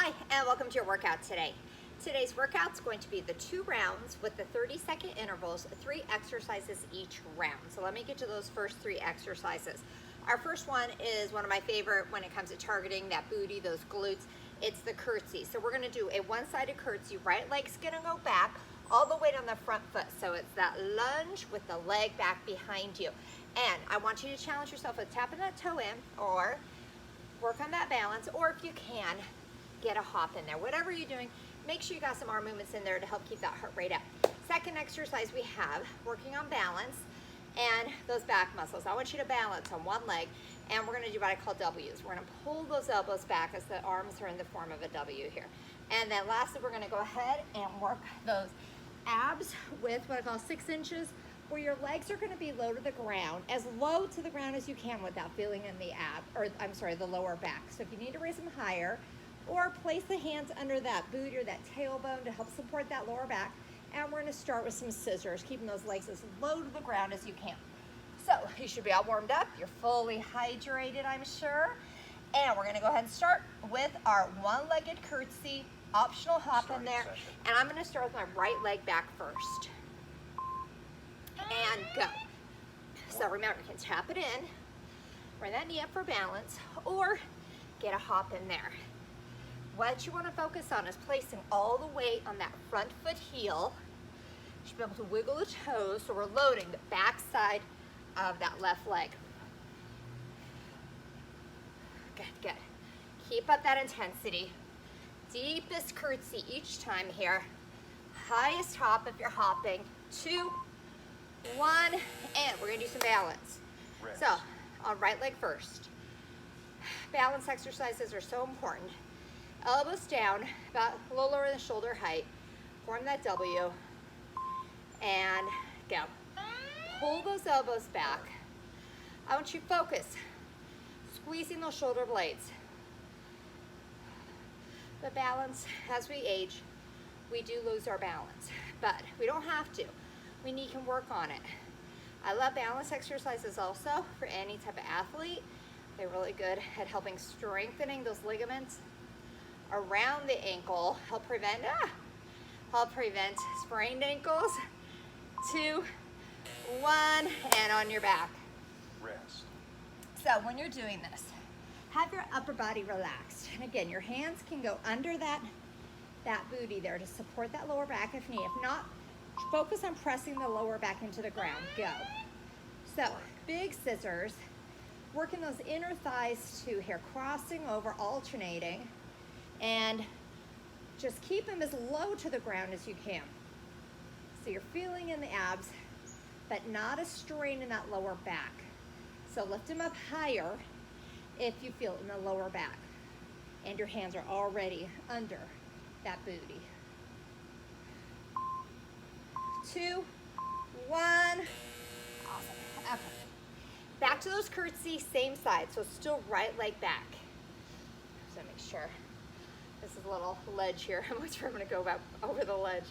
Hi, and welcome to your workout today. Today's workout is going to be the 2 rounds with the 30-second intervals, 3 exercises each round. So let me get to those first 3 exercises. Our first one is one of my favorite when it comes to targeting that booty, those glutes. It's the curtsy. So we're gonna do a one-sided curtsy. Right leg's gonna go back all the way down the front foot. So it's that lunge with the leg back behind you. And I want you to challenge yourself with tapping that toe in, or work on that balance, or if you can, get a hop in there. Whatever you're doing, make sure you got some arm movements in there to help keep that heart rate up. Second exercise we have, working on balance and those back muscles. I want you to balance on one leg, and we're gonna do what I call W's. We're gonna pull those elbows back as the arms are in the form of a W here. And then lastly, we're gonna go ahead and work those abs with what I call 6 inches, where your legs are gonna be low to the ground, as low to the ground as you can without feeling in the the lower back. So if you need to raise them higher, or place the hands under that boot or that tailbone to help support that lower back. And we're gonna start with some scissors, keeping those legs as low to the ground as you can. So you should be all warmed up. You're fully hydrated, I'm sure. And we're gonna go ahead and start with our one-legged curtsy, optional hop in there. And I'm gonna start with my right leg back first. And go. So remember, you can tap it in, bring that knee up for balance, or get a hop in there. What you want to focus on is placing all the weight on that front foot heel. You should be able to wiggle the toes, so we're loading the back side of that left leg. Good, good. Keep up that intensity. Deepest curtsy each time here. Highest hop if you're hopping. 2, 1, and we're gonna do some balance. Rest. So, on right leg first. Balance exercises are so important. Elbows down, about a little lower than shoulder height. Form that W, and go. Pull those elbows back. I want you to focus, squeezing those shoulder blades. The balance, as we age, we do lose our balance, but we don't have to. We can work on it. I love balance exercises also for any type of athlete. They're really good at helping strengthening those ligaments around the ankle, help prevent sprained ankles. 2, 1, and on your back. Rest. So when you're doing this, have your upper body relaxed. And again, your hands can go under that booty there to support that lower back if need. If not, focus on pressing the lower back into the ground. Go. So big scissors, working those inner thighs too here, crossing over, alternating. And just keep them as low to the ground as you can. So you're feeling in the abs, but not a strain in that lower back. So lift them up higher if you feel it in the lower back. And your hands are already under that booty. 2, 1. Awesome. Okay. Back to those curtsy, same side. So still right leg back. So make sure. This is a little ledge here. How much I'm gonna go about over the ledge.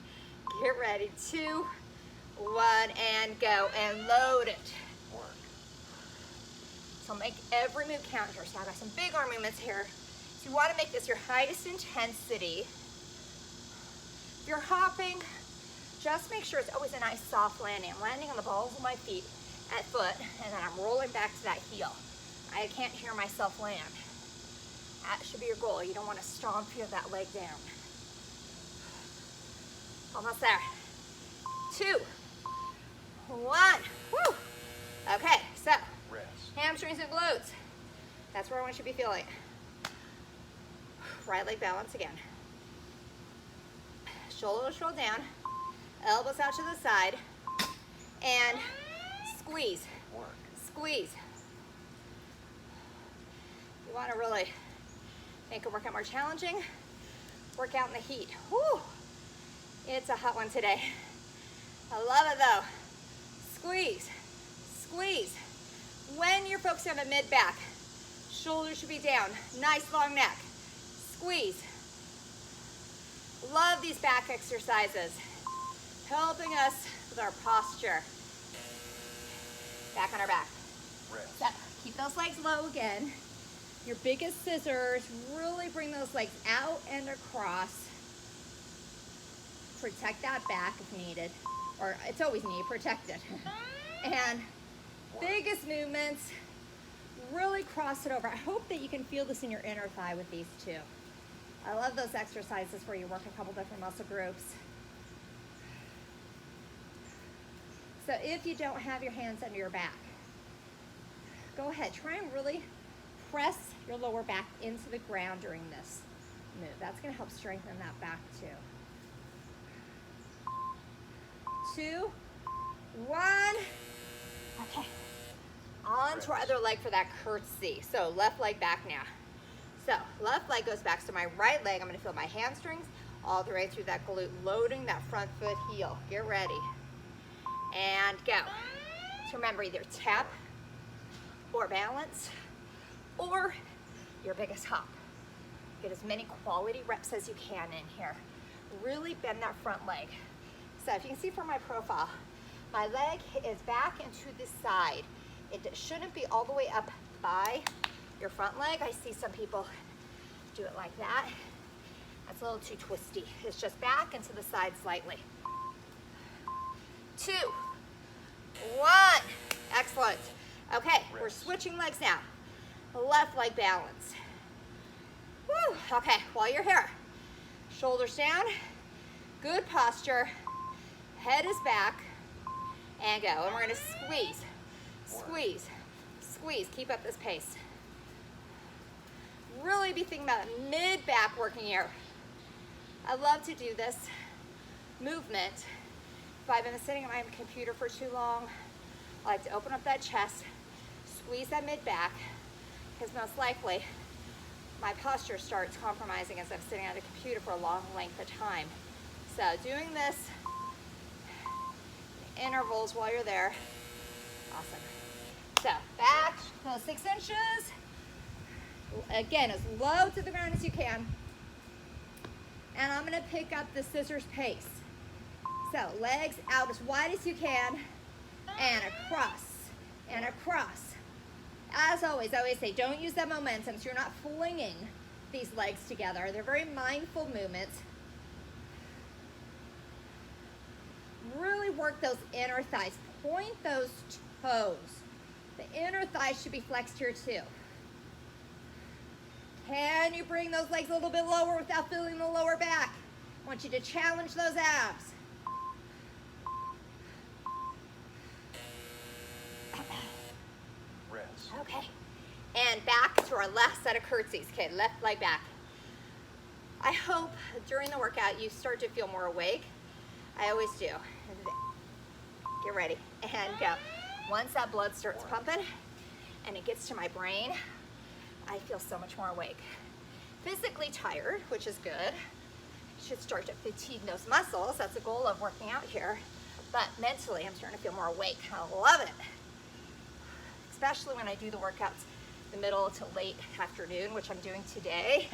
Get ready. 2, 1, and go. And load it. Work. So make every move count here. So I got some big arm movements here. So you want to make this your highest intensity. If you're hopping, just make sure it's always a nice soft landing. I'm landing on the balls of my feet at foot, and then I'm rolling back to that heel. I can't hear myself land. That should be your goal. You don't want to stomp that leg down. Almost there. 2, 1. Woo! Okay, so Rest. hamstrings and glutes. That's where I want you to be feeling. Right leg balance again. Shoulder to shoulder down. Elbows out to the side. And squeeze. Work. Squeeze. You want to really make a workout more challenging. Work out in the heat. Whew. It's a hot one today. I love it though. Squeeze, squeeze. When you're focusing on the mid-back, shoulders should be down. Nice long neck. Squeeze. Love these back exercises. Helping us with our posture. Back on our back. Rest. So keep those legs low again. your biggest scissors. Really bring those legs out and across. Protect that back if needed, or it's always knee protected. And biggest movements, really cross it over. I hope that you can feel this in your inner thigh with these two. I love those exercises where you work a couple different muscle groups. So if you don't have your hands under your back, go ahead, try and really press your lower back into the ground during this move. That's gonna help strengthen that back too. 2, 1. Okay. On to our other leg for that curtsy. So left leg back now. So left leg goes back. So my right leg, I'm gonna feel my hamstrings all the way through that glute, loading that front foot heel. Get ready. And go. So remember, either tap or balance or your biggest hop. Get as many quality reps as you can in here. Really bend that front leg. So if you can see from my profile, my leg is back and to the side. It shouldn't be all the way up by your front leg. I see some people do it like that. That's a little too twisty. It's just back and to the side slightly. 2, 1. Excellent. Okay, we're switching legs now. Left leg balance. Woo. Okay, while you're here, shoulders down, good posture, head is back, and go. And we're gonna squeeze, squeeze, squeeze. Keep up this pace. Really be thinking about mid-back working here. I love to do this movement. If I've been sitting at my computer for too long, I like to open up that chest, squeeze that mid-back, because most likely my posture starts compromising as I'm sitting at a computer for a long length of time. So doing this intervals while you're there. Awesome. So back, close 6 inches. Again, as low to the ground as you can. And I'm gonna pick up the scissors pace. So legs out as wide as you can, and across, and across. As always, I always say, don't use that momentum so you're not flinging these legs together. They're very mindful movements. Really work those inner thighs. Point those toes. The inner thighs should be flexed here too. Can you bring those legs a little bit lower without feeling the lower back? I want you to challenge those abs. Rest. Okay, and back to our last set of curtsies. Okay, left leg back. I hope during the workout you start to feel more awake. I always do. Get ready and go. Once that blood starts pumping and it gets to my brain, I feel so much more awake. Physically tired, which is good. Should start to fatigue those muscles. That's the goal of working out here. But mentally, I'm starting to feel more awake. I love it. Especially when I do the workouts the middle to late afternoon, which I'm doing today.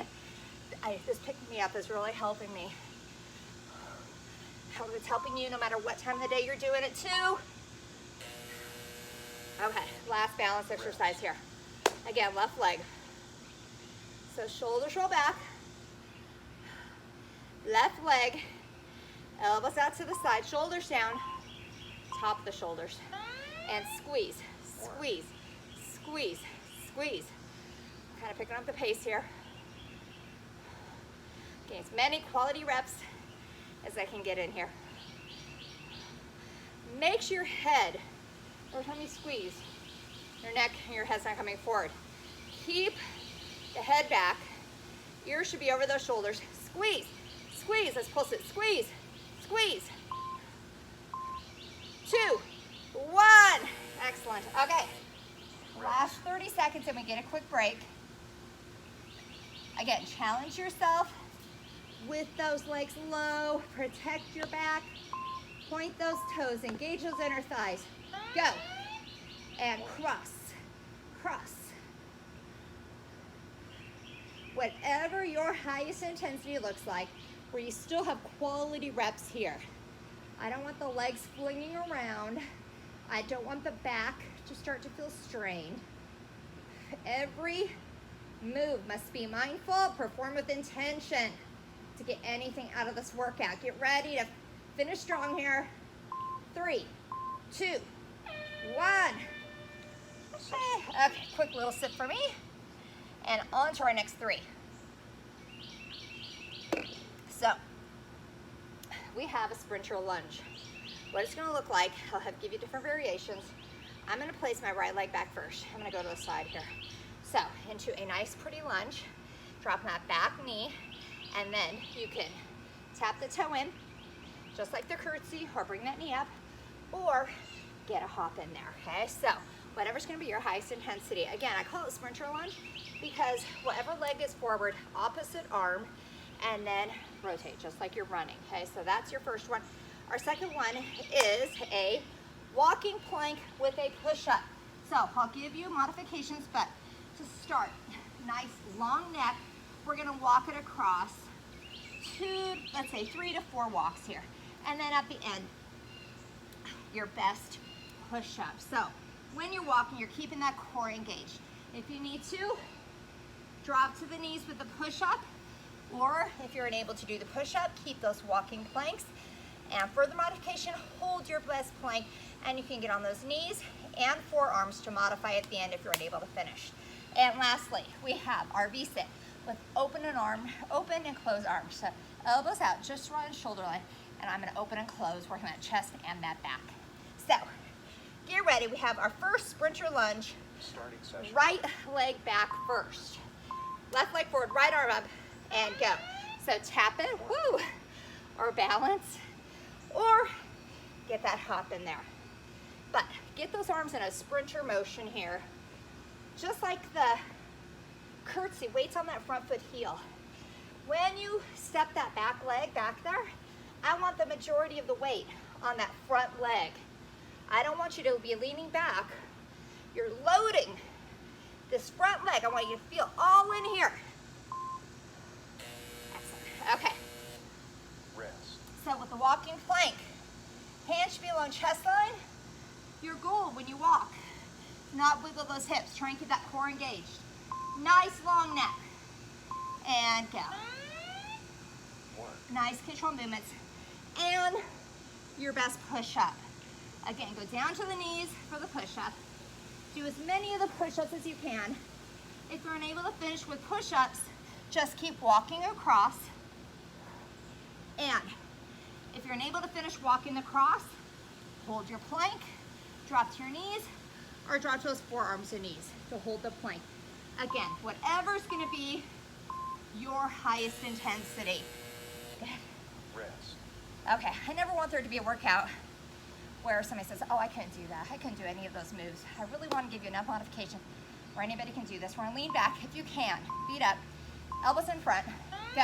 This picking me up is really helping me. I hope it's helping you no matter what time of the day you're doing it too. Okay, last balance exercise here. Again, left leg. So shoulders roll back. Left leg, elbows out to the side, shoulders down, top of the shoulders. And squeeze, squeeze, squeeze, squeeze. Kind of picking up the pace here. Getting as many quality reps as I can get in here. Make sure your head, every time you squeeze, your neck and your head's not coming forward. Keep the head back. Ears should be over those shoulders. Squeeze, squeeze, let's pulse it. Squeeze, squeeze. 2, 1. Excellent. Okay. Last 30 seconds and we get a quick break. Again, challenge yourself with those legs low. Protect your back. Point those toes. Engage those inner thighs. Go. And cross. Cross. Whatever your highest intensity looks like, where you still have quality reps here. I don't want the legs flinging around. I don't want the back to start to feel strained. Every Move, must be mindful, perform with intention to get anything out of this workout. Get ready to finish strong here. 3, 2, 1. Okay, quick little sip for me. And on to our next 3. So, we have a sprinter lunge. What it's gonna look like, I'll give you different variations. I'm gonna place my right leg back first. I'm gonna go to the side here. So, into a nice pretty lunge, drop that back knee, and then you can tap the toe in, just like the curtsy, or bring that knee up, or get a hop in there, okay? So, whatever's gonna be your highest intensity. Again, I call it sprinter lunge because whatever leg is forward, opposite arm, and then rotate, just like you're running, okay? So that's your first one. Our second one is a walking plank with a push-up. So I'll give you modifications, but to start, nice long neck. We're gonna walk it across 2, let's say 3 to 4 walks here. And then at the end, your best push-up. So when you're walking, you're keeping that core engaged. If you need to, drop to the knees with the push-up, or if you're unable to do the push-up, keep those walking planks. And for the modification, hold your best plank, and you can get on those knees and forearms to modify at the end if you're unable to finish. And lastly, we have our V-sit with open and close arms. So elbows out, just right on shoulder line, and I'm gonna open and close, working that chest and that back. So, get ready. We have our first sprinter lunge. Starting session. Right leg back first. Left leg forward, right arm up, and go. So tap it, woo, or balance, or get that hop in there. But get those arms in a sprinter motion here. Just like the curtsy, weights on that front foot heel. When you step that back leg back there, I want the majority of the weight on that front leg. I don't want you to be leaning back. You're loading this front leg. I want you to feel all in here. Excellent. Okay. Rest. So with the walking plank, hands should be along chest line. Your goal when you walk, not wiggle those hips. Try and keep that core engaged. Nice long neck. And go. Work. Nice control movements. And your best push-up. Again, go down to the knees for the push-up. Do as many of the push-ups as you can. If you're unable to finish with push-ups, just keep walking across. And if you're unable to finish walking across, hold your plank, drop to your knees, or drop to those forearms and knees to hold the plank. Again, whatever's gonna be your highest intensity. Rest. Okay, I never want there to be a workout where somebody says, oh, I couldn't do that. I couldn't do any of those moves. I really want to give you enough modification where anybody can do this. We're gonna lean back if you can. Feet up, elbows in front, go.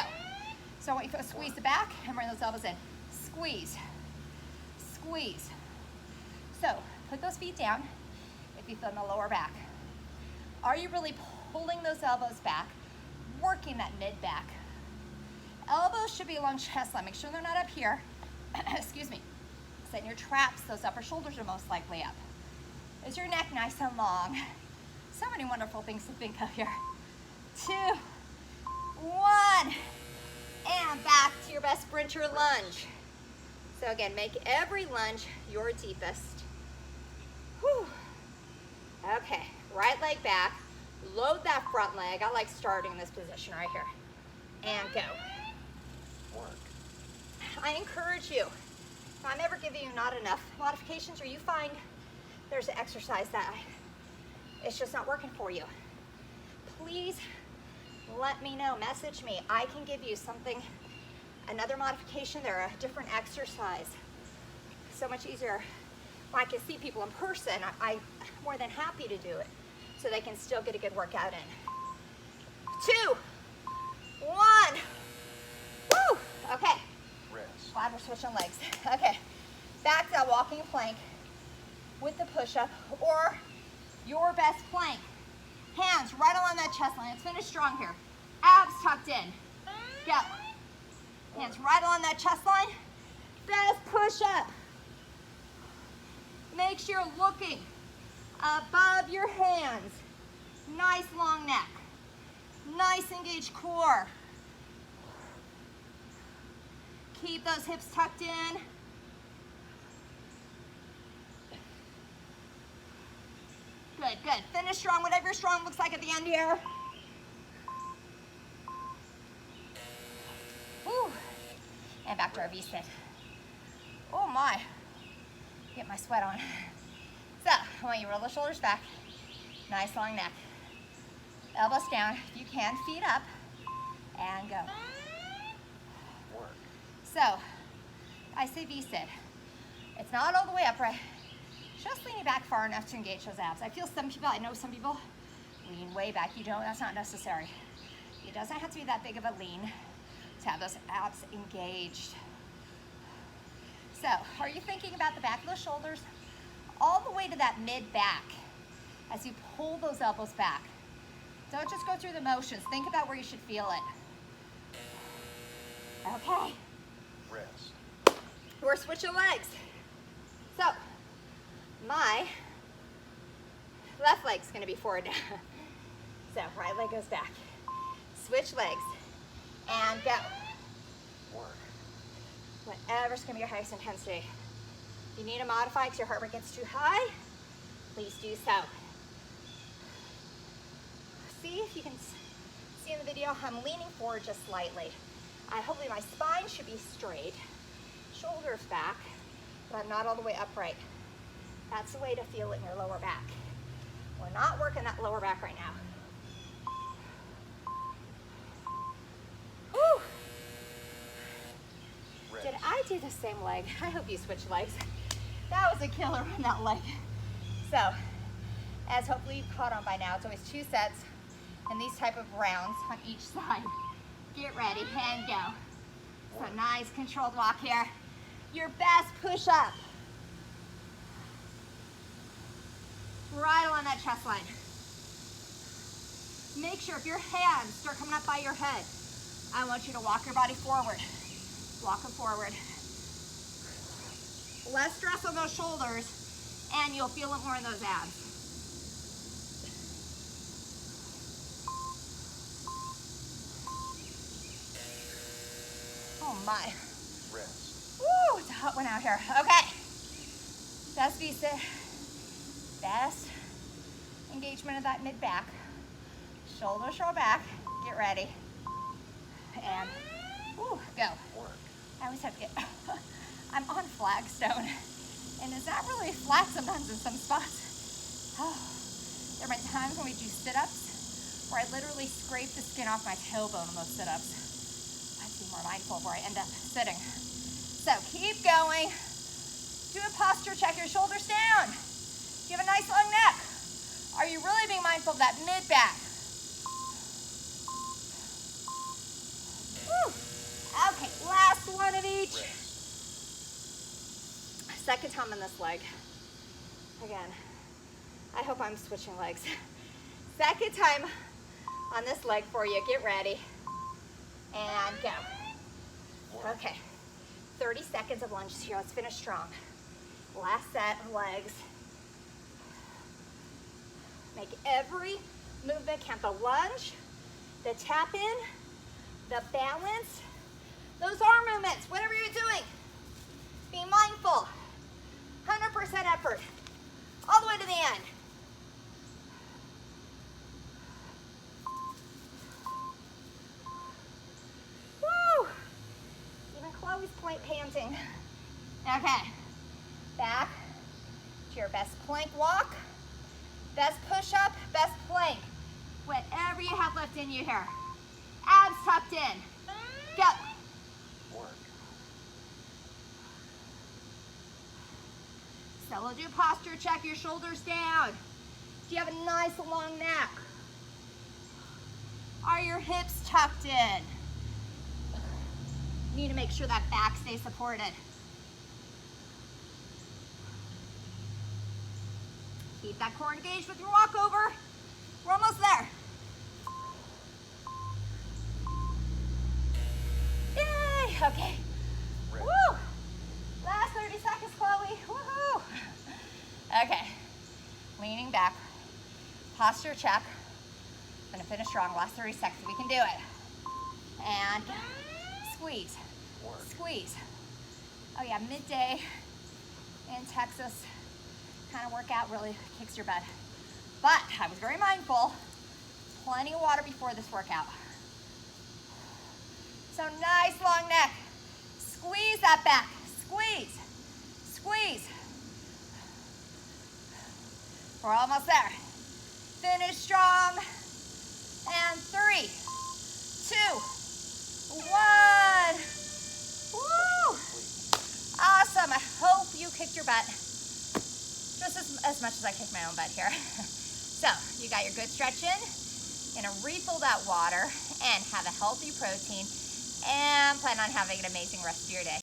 So I want you to squeeze the back and bring those elbows in. Squeeze, squeeze. So put those feet down if you feel in the lower back. Are you really pulling those elbows back, working that mid back? Elbows should be along chest line. Make sure they're not up here. Excuse me. Set in your traps, those upper shoulders are most likely up. Is your neck nice and long? So many wonderful things to think of here. 2, 1, and back to your best sprinter lunge. So again, make every lunge your deepest. Whew. Okay, right leg back, load that front leg. I like starting in this position right here. And go. Work. I encourage you, if I'm ever giving you not enough modifications or you find there's an exercise that it's just not working for you, please let me know, message me. I can give you something, another modification there, a different exercise. So much easier when I can see people in person. I'm more than happy to do it so they can still get a good workout in. 2, 1, woo, okay. Rest. Glad we're switching legs. Okay, back to that walking plank with the push-up or your best plank. Hands right along that chest line. Let's finish strong here. Abs tucked in. Go. Hands right along that chest line. Best push-up. Make sure you're looking above your hands. Nice long neck. Nice engaged core. Keep those hips tucked in. Good, good. Finish strong, whatever your strong looks like at the end here. Woo. And back to our V-sit. Oh my. Get my sweat on. So, I want you to roll the shoulders back. Nice long neck. Elbows down. If you can, feet up. And go. Work. So, I say V-sit. It's not all the way upright. Just leaning back far enough to engage those abs. I know some people lean way back. You don't, that's not necessary. It doesn't have to be that big of a lean to have those abs engaged. So, are you thinking about the back of the shoulders all the way to that mid-back as you pull those elbows back? Don't just go through the motions. Think about where you should feel it. Okay. Rest. We're switching legs. So, my left leg's gonna be forward now. So, right leg goes back. Switch legs and go. Work. Whatever's gonna be your highest intensity. If you need to modify because your heart rate gets too high, please do so. See if you can see in the video, I'm leaning forward just slightly. Hopefully my spine should be straight, shoulders back, but I'm not all the way upright. That's the way to feel it in your lower back. We're not working that lower back right now. Whew. Rest. Did I do the same leg? I hope you switched legs. That was a killer on that leg. So, as hopefully you've caught on by now, it's always 2 sets and these type of rounds on each side. Get ready and go. So nice controlled walk here. Your best push up. Right along that chest line. Make sure if your hands start coming up by your head, I want you to walk your body forward. Walk them forward. Less stress on those shoulders, and you'll feel it more in those abs. Oh my. Rest. Woo, it's a hot one out here. Okay. Best V-sit. Best engagement of that mid-back. Shoulders roll back. Get ready. And, woo, go. Work. I always have to get, I'm on flagstone. And it's not really flat sometimes in some spots. Oh, there have been times when we do sit-ups where I literally scrape the skin off my tailbone on those sit-ups. I have to be more mindful of where I end up sitting. So keep going. Do a posture check, your shoulders down. You have a nice long neck. Are you really being mindful of that mid-back? Woo. Okay, last one of each. Rest. Second time on this leg. Again, I hope I'm switching legs. Second time on this leg for you. Get ready. And go. Work. Okay, 30 seconds of lunges here. Let's finish strong. Last set of legs. Make every movement count. The lunge, the tap in, the balance, those arm movements, whatever you're doing. Be mindful. 100% effort. All the way to the end. Woo! Even Chloe's point panting. Okay. Back to your best plank walk. Best push-up, best plank. Whatever you have left in you here. Abs tucked in. Go. Work. So we'll do a posture check, your shoulders down. Do you have a nice long neck? Are your hips tucked in? You need to make sure that back stays supported. Keep that core engaged with your walkover. We're almost there. Yay! Okay. Rest. Woo! Last 30 seconds, Chloe. Woohoo! Okay. Leaning back. Posture check. I'm gonna finish strong. Last 30 seconds. We can do it. And squeeze. Work. Squeeze. Oh yeah, midday in Texas kind of workout really kicks your butt. But I was very mindful. Plenty of water before this workout. So nice long neck. Squeeze that back. Squeeze. Squeeze. We're almost there. Finish strong. And 3, 2, 1. Woo! Awesome. I hope you kicked your butt just as much as I kicked my own butt here. So you got your good stretch in. Gonna refill that water and have a healthy protein and plan on having an amazing rest of your day.